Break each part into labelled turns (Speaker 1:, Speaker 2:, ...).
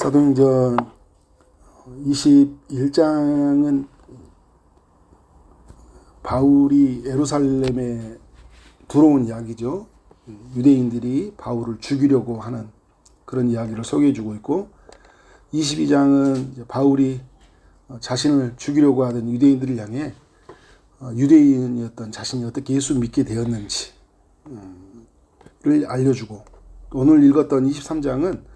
Speaker 1: 사도행전 21장은 바울이 예루살렘에 들어온 이야기죠. 유대인들이 바울을 죽이려고 하는 그런 이야기를 소개해주고 있고, 22장은 바울이 자신을 죽이려고 하던 유대인들을 향해 유대인이었던 자신이 어떻게 예수 믿게 되었는지를 알려주고, 오늘 읽었던 23장은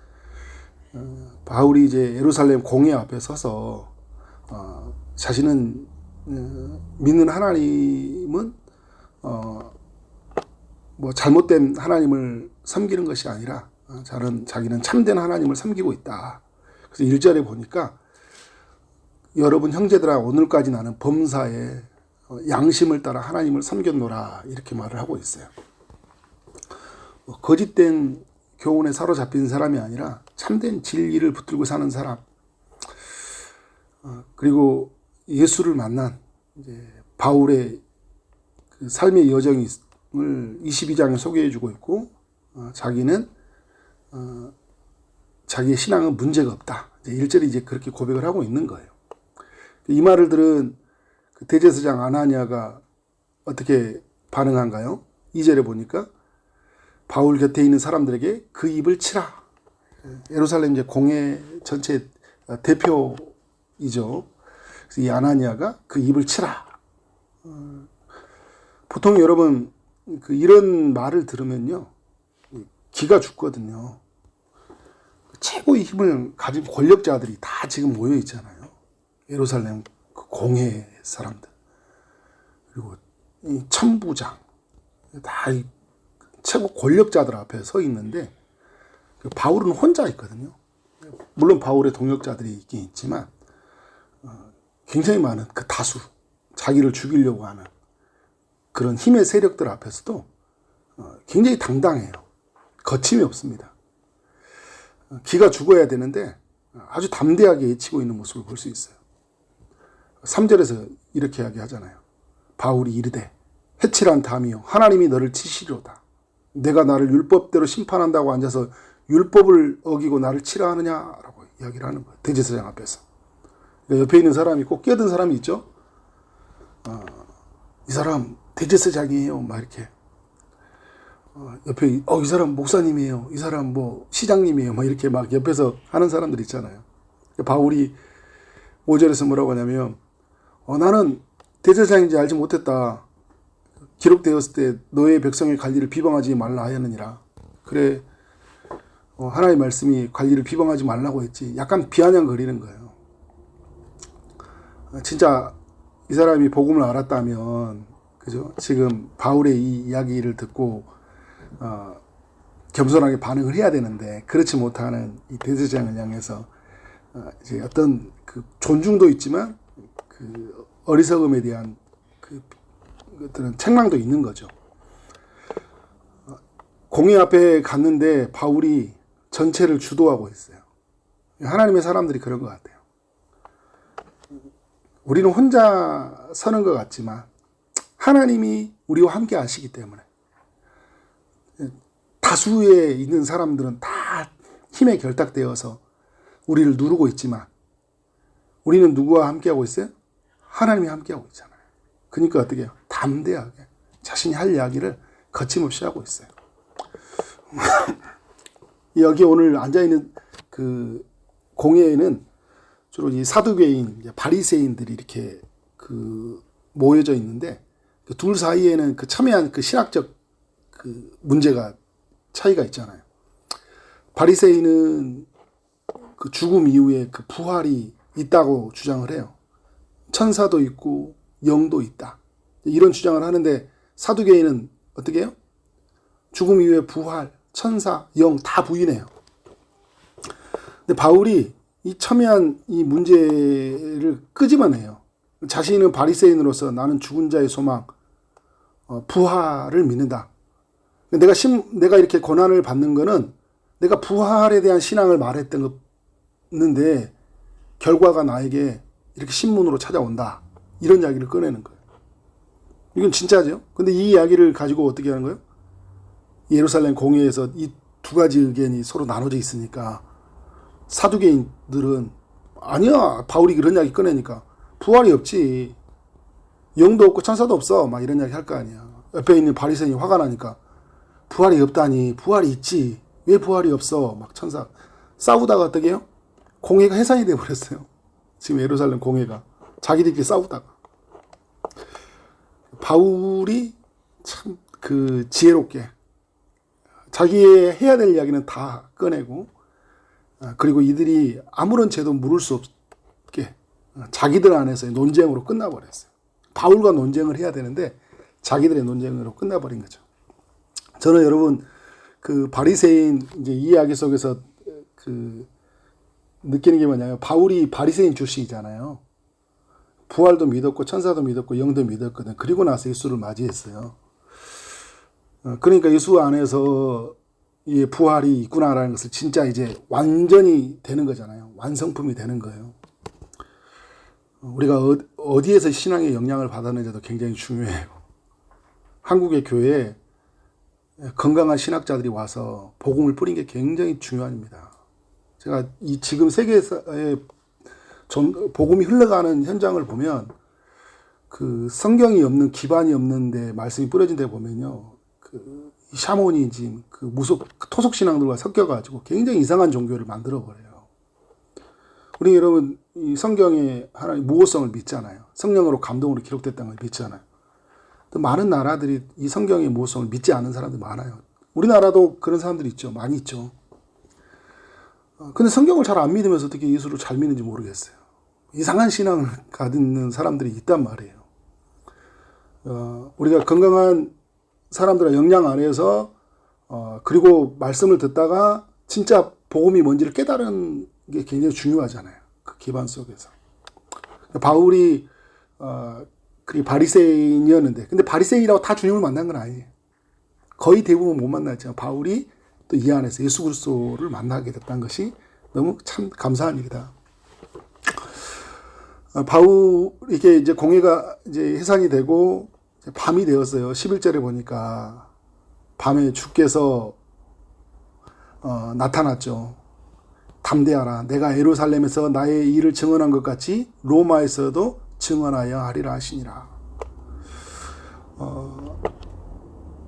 Speaker 1: 바울이 이제 예루살렘 공회 앞에 서서 자신은 믿는 하나님은 뭐 잘못된 하나님을 섬기는 것이 아니라 자기는 참된 하나님을 섬기고 있다. 그래서 1절에 보니까 여러분 형제들아, 오늘까지 나는 범사에 양심을 따라 하나님을 섬겼노라, 이렇게 말을 하고 있어요. 거짓된 교훈에 사로잡힌 사람이 아니라 참된 진리를 붙들고 사는 사람, 그리고 예수를 만난 이제 바울의 그 삶의 여정을 22장에 소개해주고 있고, 자기는 자기의 신앙은 문제가 없다. 이제 1절이 이제 그렇게 고백을 하고 있는 거예요. 이 말을 들은 그 대제사장 아나니아가 어떻게 반응한가요? 2절에 보니까 바울 곁에 있는 사람들에게 그 입을 치라. 예루살렘 이제 공회 전체 대표이죠. 그래서 이 아나니아가 그 입을 치라. 보통 여러분 이런 말을 들으면요, 기가 죽거든요. 최고의 힘을 가진 권력자들이 다 지금 모여 있잖아요. 예루살렘 그 공회 사람들, 그리고 이 천부장, 다 최고 권력자들 앞에 서 있는데 바울은 혼자 있거든요. 물론 바울의 동역자들이 있긴 있지만 굉장히 많은 그 다수, 자기를 죽이려고 하는 그런 힘의 세력들 앞에서도 굉장히 당당해요. 거침이 없습니다. 기가 죽어야 되는데 아주 담대하게 외치고 있는 모습을 볼 수 있어요. 3절에서 이렇게 이야기하잖아요. 바울이 이르되 해칠한 담이여, 하나님이 너를 치시리로다. 내가 나를 율법대로 심판한다고 앉아서 율법을 어기고 나를 치라 하느냐라고 이야기를 하는 거예요. 대제사장 앞에서. 그러니까 옆에 있는 사람이 꼭 끼어든 사람이 있죠. 이 사람 대제사장이에요, 막 이렇게. 옆에 이 사람 목사님이에요, 이 사람 뭐 시장님이에요, 막 이렇게 막 옆에서 하는 사람들 있잖아요. 바울이 5절에서 뭐라고 하냐면 나는 대제사장인지 알지 못했다. 기록되었을 때 너의 백성의 관리를 비방하지 말라 하였느니라. 그래, 하나님의 말씀이 관리를 비방하지 말라고 했지. 약간 비아냥거리는 거예요. 진짜 이 사람이 복음을 알았다면, 그죠? 지금 바울의 이 이야기를 듣고 겸손하게 반응을 해야 되는데, 그렇지 못하는 이 대제사장을 향해서 이제 어떤 그 존중도 있지만 그 어리석음에 대한 그것들은 책망도 있는 거죠. 공회 앞에 갔는데 바울이 전체를 주도하고 있어요. 하나님의 사람들이 그런 것 같아요. 우리는 혼자 서는 것 같지만 하나님이 우리와 함께 하시기 때문에, 다수에 있는 사람들은 다 힘에 결탁되어서 우리를 누르고 있지만 우리는 누구와 함께하고 있어요? 하나님이 함께하고 있잖아요. 그러니까 어떻게 해요? 담대하게 자신이 할 이야기를 거침없이 하고 있어요. 여기 오늘 앉아있는 그 공회에는 주로 이 사두개인, 바리새인들이 이렇게 모여져 있는데, 그 둘 사이에는 그 첨예한 그 신학적 그 문제가 차이가 있잖아요. 바리새인은 그 죽음 이후에 그 부활이 있다고 주장을 해요. 천사도 있고 영도 있다, 이런 주장을 하는데, 사두개인은 어떻게 해요? 죽음 이후에 부활, 천사, 영 다 부인해요. 근데 바울이 이 첨예한 이 문제를 끄집어내요. 자신은 바리새인으로서 나는 죽은 자의 소망, 부활을 믿는다. 내가 이렇게 고난을 받는 거는 내가 부활에 대한 신앙을 말했던 건데 결과가 나에게 이렇게 신문으로 찾아온다, 이런 이야기를 꺼내는 거예요. 이건 진짜죠. 근데 이 이야기를 가지고 어떻게 하는 거예요? 예루살렘 공회에서 이 두 가지 의견이 서로 나눠져 있으니까 사두개인들은 아니야, 바울이 그런 이야기 꺼내니까 부활이 없지, 영도 없고 천사도 없어, 막 이런 이야기 할 거 아니야. 옆에 있는 바리새인이 화가 나니까 부활이 없다니, 부활이 있지, 왜 부활이 없어, 막 천사 싸우다가 어떻게 해요? 공회가 해산이 돼버렸어요. 지금 예루살렘 공회가 자기들끼리 싸우다가. 바울이 참 그 지혜롭게 자기의 해야 될 이야기는 다 꺼내고, 그리고 이들이 아무런 죄도 물을 수 없게 자기들 안에서의 논쟁으로 끝나버렸어요. 바울과 논쟁을 해야 되는데 자기들의 논쟁으로 끝나버린 거죠. 저는 여러분 그 바리새인 이제 이 이야기 속에서 그 느끼는 게 뭐냐면, 바울이 바리새인 출신이잖아요. 부활도 믿었고 천사도 믿었고 영도 믿었거든. 그리고 나서 예수를 맞이했어요. 그러니까 예수 안에서 이 부활이 있구나라는 것을 진짜 이제 완전히 되는 거잖아요. 완성품이 되는 거예요. 우리가 어디에서 신앙의 영향을 받았는지도 굉장히 중요해요. 한국의 교회에 건강한 신학자들이 와서 복음을 뿌린 게 굉장히 중요합니다. 제가 이 지금 세계에 복음이 흘러가는 현장을 보면, 그 성경이 없는, 기반이 없는데 말씀이 뿌려진 데 보면요, 그 샤머니즘, 그 토속 신앙들과 섞여가지고 굉장히 이상한 종교를 만들어 버려요. 우리 여러분 이 성경에 하나님 무호성을 믿잖아요. 성령으로 감동으로 기록됐다는 걸 믿잖아요. 또 많은 나라들이 이 성경의 무호성을 믿지 않는 사람들이 많아요. 우리나라도 그런 사람들이 있죠. 많이 있죠. 근데 성경을 잘 안 믿으면서 어떻게 예수를 잘 믿는지 모르겠어요. 이상한 신앙을 가지는 사람들이 있단 말이에요. 우리가 건강한 사람들의 역량 안에서 그리고 말씀을 듣다가 진짜 복음이 뭔지를 깨달은 게 굉장히 중요하잖아요. 그 기반 속에서. 바울이 그 바리새인이었는데, 근데 바리새인이라고 다 주님을 만난 건 아니에요. 거의 대부분 못 만났지만 바울이 또 이 안에서 예수 그리스도를 만나게 됐다는 것이 너무 참 감사한 일이다. 바울에게 이제 공회가 이제 해산이 되고 밤이 되었어요. 11절에 보니까 밤에 주께서 나타났죠. 담대하라. 내가 예루살렘에서 나의 일을 증언한 것 같이 로마에서도 증언하여 하리라 하시니라.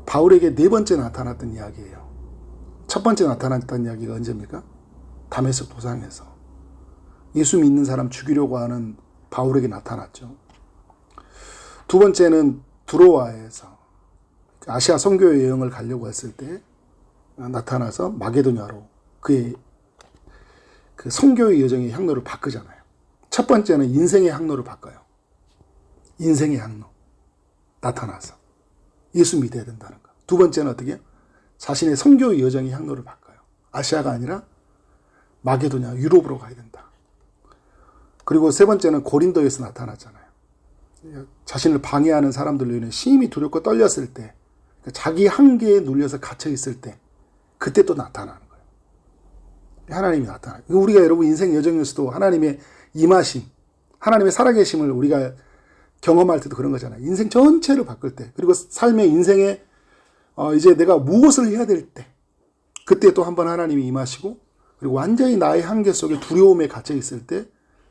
Speaker 1: 바울에게 네 번째 나타났던 이야기예요. 첫 번째 나타났던 이야기가 언제입니까? 다메섹 도상에서 예수 믿는 사람 죽이려고 하는 바울에게 나타났죠. 두 번째는 두로아에서 아시아 선교의 여행을 가려고 했을 때 나타나서 마게도냐로 그의 그 선교의 여정의 향로를 바꾸잖아요. 첫 번째는 인생의 향로를 바꿔요. 인생의 향로 나타나서 예수 믿어야 된다는 거. 두 번째는 어떻게 해요? 자신의 선교의 여정의 향로를 바꿔요. 아시아가 아니라 마게도냐, 유럽으로 가야 된다. 그리고 세 번째는 고린도에서 나타났잖아요. 자신을 방해하는 사람들로 인해 심히 두렵고 떨렸을 때, 자기 한계에 눌려서 갇혀 있을 때, 그때 또 나타나는 거예요. 하나님이 나타나요. 우리가 여러분 인생 여정에서도 하나님의 임하심, 하나님의 살아계심을 우리가 경험할 때도 그런 거잖아요. 인생 전체를 바꿀 때, 그리고 삶의 인생에 이제 내가 무엇을 해야 될 때, 그때 또 한번 하나님이 임하시고, 그리고 완전히 나의 한계 속에 두려움에 갇혀 있을 때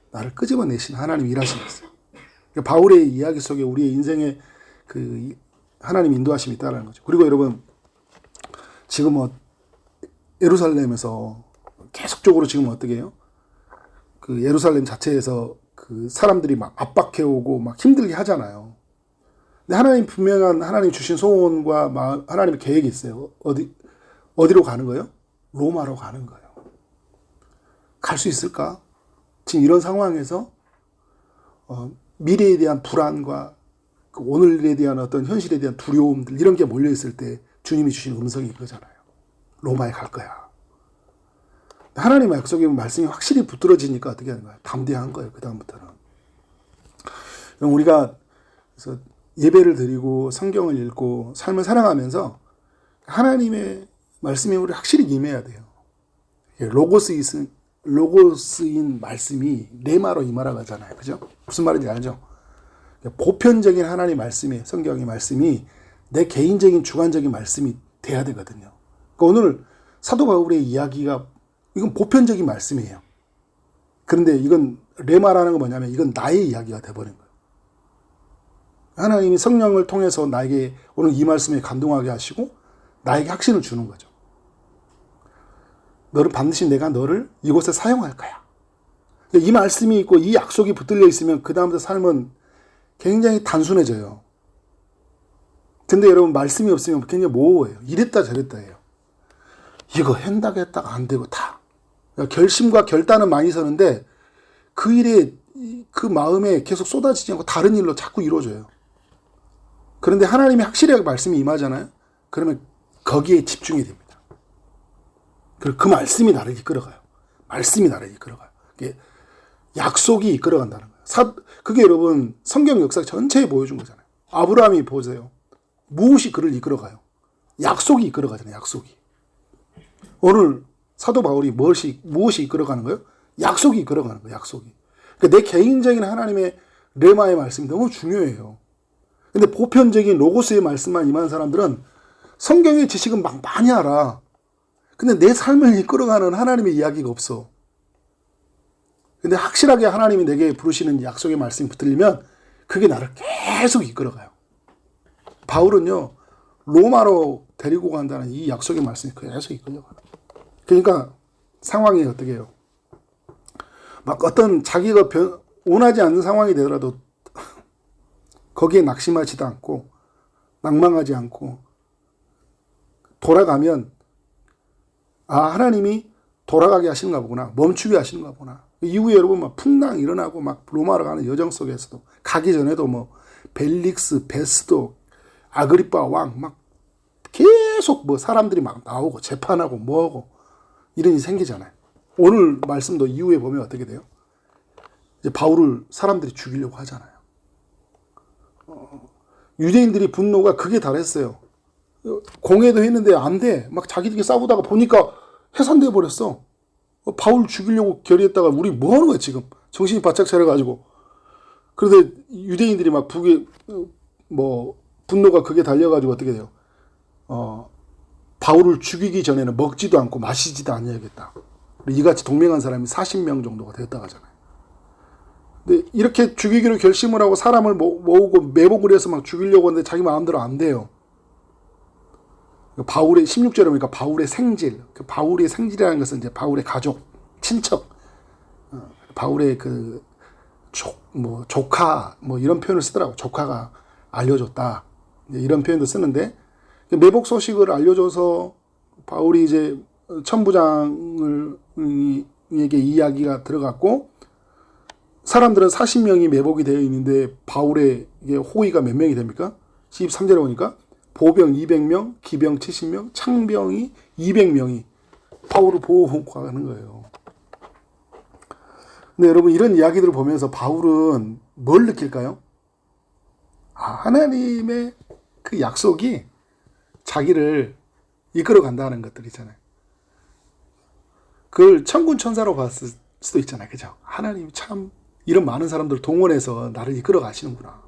Speaker 1: 나를 끄집어내신 하나님이 일하시고 있어요. 그러니까 바울의 이야기 속에 우리의 인생에 그 하나님 인도하심이 있다는 거죠. 그리고 여러분 지금 예루살렘에서 계속적으로 지금 어떻게 해요? 그 예루살렘 자체에서 그 사람들이 막 압박해오고 막 힘들게 하잖아요. 근데 하나님 분명한 하나님 주신 소원과 하나님의 계획이 있어요. 어디로 가는 거예요? 로마로 가는 거예요. 갈 수 있을까? 지금 이런 상황에서 미래에 대한 불안과 그 오늘에 대한 어떤 현실에 대한 두려움들 이런 게 몰려 있을 때 주님이 주신 음성이 이거잖아요. 로마에 갈 거야. 하나님의 약속의 말씀이 확실히 붙들어지니까 어떻게 하는 거예요? 담대한 거예요. 그 다음부터는. 우리가 그래서 예배를 드리고 성경을 읽고 삶을 살아가면서 하나님의 말씀에 우리 확실히 임해야 돼요. 로고스인 말씀이 레마로 임하라고 하잖아요. 그죠? 무슨 말인지 알죠? 보편적인 하나님의 말씀이, 성경의 말씀이 내 개인적인 주관적인 말씀이 돼야 되거든요. 그러니까 오늘 사도 바울의 이야기가 이건 보편적인 말씀이에요. 그런데 이건 레마라는 건 뭐냐면 이건 나의 이야기가 돼버린 거예요. 하나님이 성령을 통해서 나에게 오늘 이 말씀에 감동하게 하시고 나에게 확신을 주는 거죠. 너를 반드시 내가 너를 이곳에 사용할 거야. 이 말씀이 있고 이 약속이 붙들려 있으면 그 다음부터 삶은 굉장히 단순해져요. 근데 여러분 말씀이 없으면 굉장히 모호해요. 이랬다 저랬다 해요. 이거 한다고 했다가 안 되고 다. 결심과 결단은 많이 서는데 그 일에 그 마음에 계속 쏟아지지 않고 다른 일로 자꾸 이루어져요. 그런데 하나님이 확실하게 말씀이 임하잖아요. 그러면 거기에 집중이 됩니다. 그리고 그 말씀이 나를 이끌어가요. 말씀이 나를 이끌어가요. 그게 약속이 이끌어간다는 거예요. 그게 여러분 성경 역사 전체에 보여준 거잖아요. 아브라함이 보세요. 무엇이 그를 이끌어가요? 약속이 이끌어가잖아요. 약속이. 오늘 사도 바울이 무엇이 이끌어가는 거예요? 약속이 이끌어가는 거예요. 약속이. 그러니까 내 개인적인 하나님의 레마의 말씀이 너무 중요해요. 근데 보편적인 로고스의 말씀만 임하는 사람들은 성경의 지식은 막 많이 알아. 근데 내 삶을 이끌어가는 하나님의 이야기가 없어. 근데 확실하게 하나님이 내게 부르시는 약속의 말씀이 붙들리면 그게 나를 계속 이끌어가요. 바울은요, 로마로 데리고 간다는 이 약속의 말씀이 계속 이끌려가요. 그러니까 상황이 어떻게 해요? 막 어떤 자기가 원하지 않는 상황이 되더라도 거기에 낙심하지도 않고 낭망하지 않고 돌아가면 하나님이 돌아가게 하시는가 보구나. 멈추게 하시는가 보구나. 이후에 여러분 막 풍랑 일어나고 막 로마로 가는 여정 속에서도 가기 전에도 뭐 벨릭스, 베스도, 아그리파 왕 막 계속 뭐 사람들이 막 나오고 재판하고 뭐하고 이런 일이 생기잖아요. 오늘 말씀도 이후에 보면 어떻게 돼요? 이제 바울을 사람들이 죽이려고 하잖아요. 유대인들이 분노가 극에 달했어요. 공회도 했는데 안 돼. 막 자기들끼리 싸우다가 보니까 해산돼 버렸어. 바울 죽이려고 결의했다가 우리 뭐 하는 거야 지금? 정신이 바짝 차려가지고. 그런데 유대인들이 막 분노가 극에 달려가지고 어떻게 돼요? 바울을 죽이기 전에는 먹지도 않고 마시지도 않아야겠다. 이같이 동맹한 사람이 40명 정도가 됐다고 하잖아요. 근데 이렇게 죽이기로 결심을 하고 사람을 모으고 매복을 해서 막 죽이려고 하는데 자기 마음대로 안 돼요. 바울의 16절에 보니까 바울의 생질, 바울의 생질이라는 것은 이제 바울의 가족, 친척, 바울의 조카 이런 표현을 쓰더라고. 조카가 알려줬다. 이런 표현도 쓰는데 매복 소식을 알려줘서 바울이 이제 천부장에게 이야기가 들어갔고 사람들은 40명이 매복이 되어 있는데 바울의 호위가 몇 명이 됩니까? 13절에 보니까 보병 200명, 기병 70명, 창병이 200명이 바울을 보호하고 가는 거예요. 근데 여러분 이런 이야기들을 보면서 바울은 뭘 느낄까요? 하나님의 그 약속이 자기를 이끌어 간다는 것들이잖아요. 그걸 천군 천사로 봤을 수도 있잖아요. 그죠? 하나님이 참 이런 많은 사람들을 동원해서 나를 이끌어 가시는구나.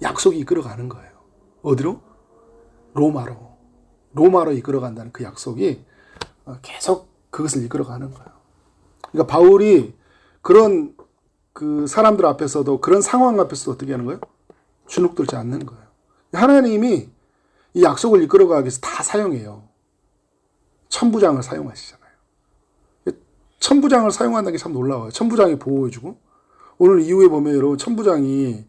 Speaker 1: 약속이 이끌어 가는 거예요. 어디로? 로마로 이끌어 간다는 그 약속이 계속 그것을 이끌어 가는 거예요. 그러니까 바울이 그런 그 사람들 앞에서도 그런 상황 앞에서도 어떻게 하는 거예요? 주눅들지 않는 거예요. 하나님이 이 약속을 이끌어 가기 위해서 다 사용해요. 천부장을 사용하시잖아요. 천부장을 사용한다는 게 참 놀라워요. 천부장이 보호해주고 오늘 이후에 보면 여러분 천부장이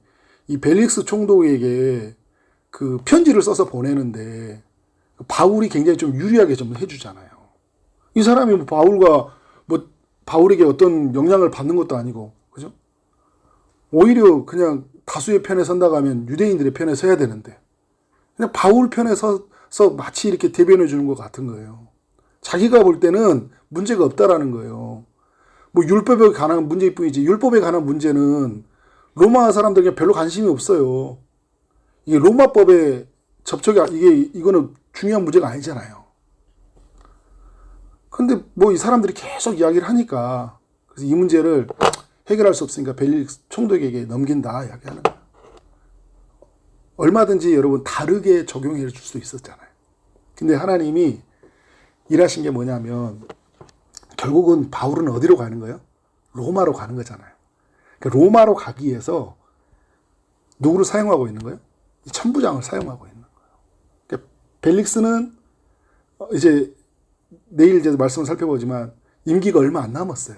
Speaker 1: 이 벨릭스 총독에게 그 편지를 써서 보내는데 바울이 굉장히 좀 유리하게 좀 해주잖아요. 이 사람이 바울에게 어떤 영향을 받는 것도 아니고, 그죠? 오히려 그냥 다수의 편에 선다고 하면 유대인들의 편에 서야 되는데, 그냥 바울 편에 서서 마치 이렇게 대변해 주는 것 같은 거예요. 자기가 볼 때는 문제가 없다라는 거예요. 율법에 관한 문제일 뿐이지, 율법에 관한 문제는 로마 사람들에게 별로 관심이 없어요. 이게 로마법에 이거는 중요한 문제가 아니잖아요. 근데 이 사람들이 계속 이야기를 하니까, 그래서 이 문제를 해결할 수 없으니까 벨릭스 총독에게 넘긴다, 이야기하는 거예요. 얼마든지 여러분 다르게 적용해 줄 수도 있었잖아요. 근데 하나님이 일하신 게 뭐냐면, 결국은 바울은 어디로 가는 거예요? 로마로 가는 거잖아요. 그러니까 로마로 가기 위해서 누구를 사용하고 있는 거예요? 이 천부장을 사용하고 있는 거예요. 그러니까 벨릭스는 이제 내일 이제 말씀을 살펴보지만 임기가 얼마 안 남았어요.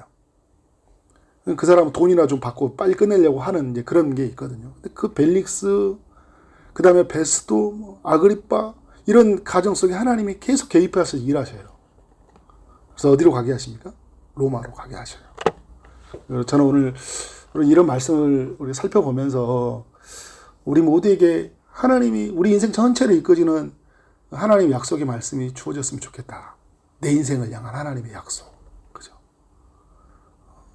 Speaker 1: 그 사람은 돈이나 좀 받고 빨리 끝내려고 하는 이제 그런 게 있거든요. 근데 그 벨릭스, 그 다음에 베스도, 아그리빠, 이런 가정 속에 하나님이 계속 개입하셔서 일하셔요. 그래서 어디로 가게 하십니까? 로마로 가게 하셔요. 저는 오늘 이런 말씀을 우리 살펴보면서 우리 모두에게 하나님이 우리 인생 전체를 이끌어주는 하나님의 약속의 말씀이 주어졌으면 좋겠다. 내 인생을 향한 하나님의 약속. 그죠?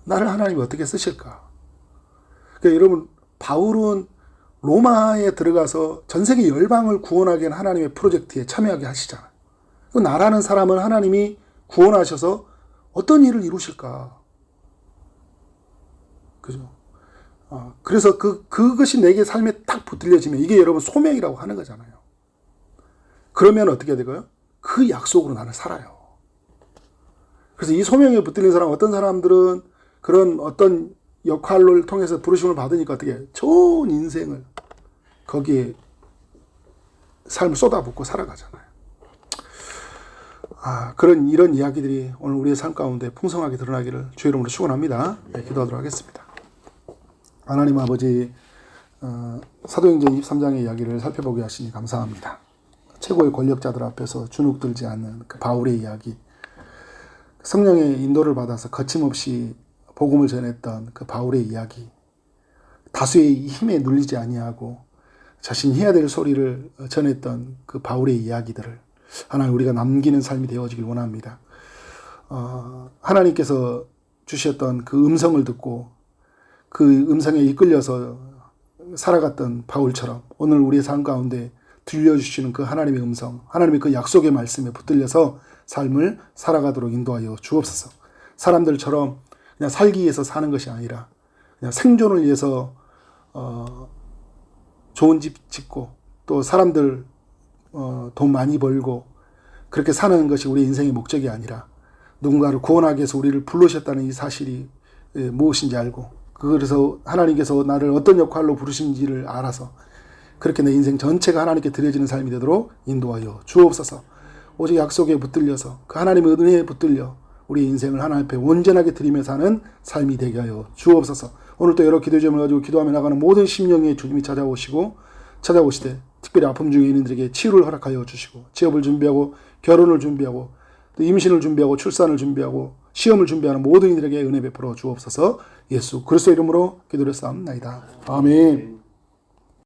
Speaker 1: 나를 하나님이 어떻게 쓰실까? 그러니까 여러분, 바울은 로마에 들어가서 전 세계 열방을 구원하게 하는 하나님의 프로젝트에 참여하게 하시잖아요. 나라는 사람을 하나님이 구원하셔서 어떤 일을 이루실까? 그죠? 그래서 그것이 내게 삶에 딱 붙들려지면 이게 여러분 소명이라고 하는 거잖아요. 그러면 어떻게 되고요? 그 약속으로 나는 살아요. 그래서 이 소명에 붙들린 사람, 어떤 사람들은 그런 어떤 역할을 통해서 부르심을 받으니까 어떻게 좋은 인생을 거기에 삶을 쏟아붓고 살아가잖아요. 이런 이야기들이 오늘 우리의 삶 가운데 풍성하게 드러나기를 주의 이름으로 축원합니다. 네, 기도하도록 하겠습니다. 하나님 아버지, 사도행전 23장의 이야기를 살펴보게 하시니 감사합니다. 최고의 권력자들 앞에서 주눅들지 않는 그 바울의 이야기, 성령의 인도를 받아서 거침없이 복음을 전했던 그 바울의 이야기, 다수의 힘에 눌리지 아니하고 자신이 해야 될 소리를 전했던 그 바울의 이야기들을 하나님 우리가 남기는 삶이 되어지길 원합니다. 하나님께서 주셨던 그 음성을 듣고 그 음성에 이끌려서 살아갔던 바울처럼 오늘 우리의 삶 가운데 들려주시는 그 하나님의 음성, 하나님의 그 약속의 말씀에 붙들려서 삶을 살아가도록 인도하여 주옵소서. 사람들처럼 그냥 살기 위해서 사는 것이 아니라 그냥 생존을 위해서 좋은 집 짓고 또 사람들 돈 많이 벌고 그렇게 사는 것이 우리 인생의 목적이 아니라 누군가를 구원하기 위해서 우리를 부르셨다는 이 사실이 무엇인지 알고 그래서 하나님께서 나를 어떤 역할로 부르신지를 알아서 그렇게 내 인생 전체가 하나님께 드려지는 삶이 되도록 인도하여 주옵소서. 오직 약속에 붙들려서 그 하나님의 은혜에 붙들려 우리 인생을 하나님 앞에 온전하게 드리며 사는 삶이 되게 하여 주옵소서. 오늘 또 여러 기도 제목을 가지고 기도하며 나가는 모든 심령에 주님이 찾아오시되 특별히 아픔 중에 있는 이들에게 치유를 허락하여 주시고 취업을 준비하고 결혼을 준비하고 또 임신을 준비하고 출산을 준비하고 시험을 준비하는 모든 이들에게 은혜 베풀어 주옵소서. 예수 그리스도 이름으로 기도를 쌓옵나이다. 아멘.